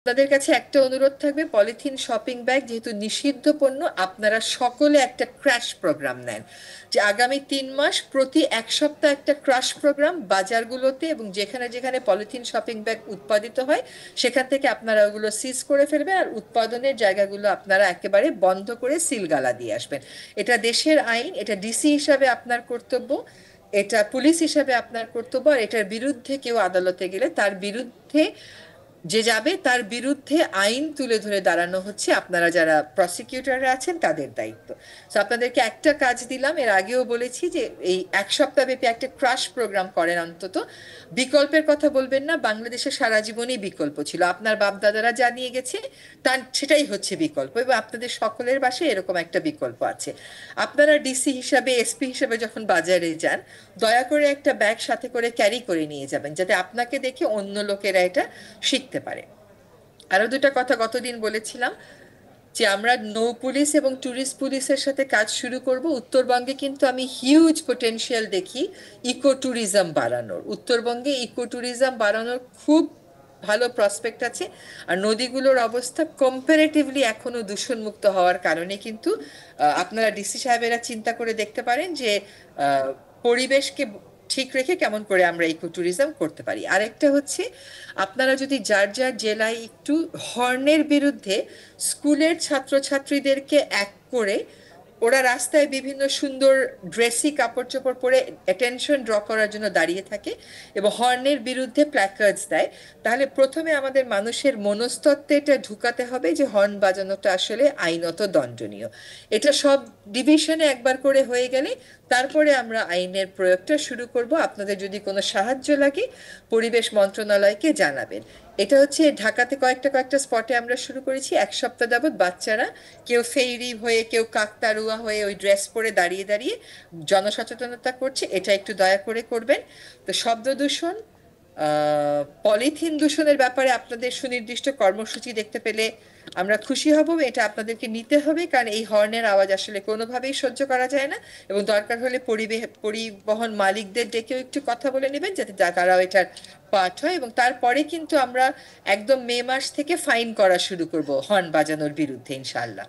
আপনাদের কাছে একটা অনুরোধ থাকবে, পলিথিন শপিং ব্যাগ যেহেতু নিষিদ্ধ পণ্য, আপনারা সকলে একটা ক্র্যাশ প্রোগ্রাম নেন, যে আগামী 3 মাস প্রতি এক সপ্তাহ একটা ক্র্যাশ প্রোগ্রাম বাজারগুলোতে এবং যেখানে যেখানে পলিথিন শপিং ব্যাগ উৎপাদিত হয় সেখান থেকে আপনারা ওগুলো সিজ করে ফেলবেন, আর উৎপাদনের জায়গাগুলো আপনারা একেবারে বন্ধ করে সিলগালা দিয়ে আসবেন। এটা দেশের আইন, এটা ডিসি হিসাবে আপনার কর্তব্য, এটা পুলিশ হিসাবে আপনার কর্তব্য। আর এটার বিরুদ্ধে কেউ আদালতে গেলে তার বিরুদ্ধে যে যাবে তার বিরুদ্ধে আইন তুলে ধরে দাঁড়ানো হচ্ছে আপনারা যারা প্রসিকিউটররা আছেন তাদের দায়িত্ব। তো আপনাদেরকে একটা কাজ দিলাম, এর আগেও বলেছি যে এই এক সপ্তাহ ব্যাপী একটা ক্রাশ প্রোগ্রাম করেন অন্তত। বিকল্পের কথা বলবেন না, বাংলাদেশে সারা জীবনই বিকল্প ছিল, আপনার বাপ দাদারা জানিয়ে গেছে, তার সেটাই হচ্ছে বিকল্প, এবং আপনাদের সকলের বাসায় এরকম একটা বিকল্প আছে। আপনারা ডিসি হিসাবে, এসপি হিসাবে যখন বাজারে যান, দয়া করে একটা ব্যাগ সাথে করে ক্যারি করে নিয়ে যাবেন, যাতে আপনাকে দেখে অন্য লোকেরা এটা শিখতে পারে। আরো দুটা কথা গতদিন বলেছিলাম, যে আমরা নৌ পুলিশ এবং ট্যুরিস্ট পুলিশের সাথে কাজ শুরু করব। উত্তরবঙ্গে কিন্তু আমি হিউজ পটেনশিয়াল দেখি ইকো ট্যুরিজম বাড়ানোর, উত্তরবঙ্গে ইকো ট্যুরিজম বাড়ানোর খুব ভালো প্রসপেক্ট আছে। আর নদীগুলোর অবস্থা কম্পারেটিভলি এখনো দূষণমুক্ত হওয়ার কারণে কিন্তু আপনারা ডিসি সাহেবেরা চিন্তা করে দেখতে পারেন যে পরিবেশকে ঠিক রেখে কেমন করে আমরা ইকো ট্যুরিজম করতে পারি। আরেকটা হচ্ছে, আপনারা যদি যার যার জেলায় একটু হর্নের বিরুদ্ধে স্কুলের ছাত্রছাত্রীদেরকে এক করে, ওরা রাস্তায় বিভিন্ন সুন্দর ড্রেসি কাপড় চোপড় পরে অ্যাটেনশন ড্র করার জন্য দাঁড়িয়ে থাকে এবং হর্নের বিরুদ্ধে প্ল্যাকার্ডস দেয়, তাহলে প্রথমে আমাদের মানুষের মনস্তত্ত্বে এটা ঢুকাতে হবে যে হর্ন বাজানোটা আসলে আইনত দণ্ডনীয়। এটা সব ডিভিশনে একবার করে হয়ে গেলে তারপরে আমরা আইনের প্রয়োগটা শুরু করব। আপনাদের যদি কোনো সাহায্য লাগে পরিবেশ মন্ত্রণালয়কে জানাবেন। এটা হচ্ছে ঢাকাতে কয়েকটা স্পটে আমরা শুরু করেছি, এক সপ্তাহ যাবত বাচ্চারা কেউ ফেরি হয়ে কেউ কাকতাড়ুয়া হয়ে ওই ড্রেস পরে দাঁড়িয়ে দাঁড়িয়ে জনসচেতনতা করছে, এটা একটু দয়া করে করবেন। তো শব্দ দূষণ, পলিথিন দূষণের ব্যাপারে আপনাদের সুনির্দিষ্ট কর্মসূচি দেখতে পেলে আমরা খুশি হব। এটা আপনাদেরকে নিতে হবে, কারণ এই হর্নের আওয়াজ আসলে কোনোভাবেই সহ্য করা যায় না, এবং দরকার হলে পরিবহন মালিকদের ডেকেও একটু কথা বলে নেবেন যাতে তারাও এটার পার্ট হয়। এবং তারপরে কিন্তু আমরা একদম মে মাস থেকে ফাইন করা শুরু করব হর্ন বাজানোর বিরুদ্ধে, ইনশাআল্লাহ।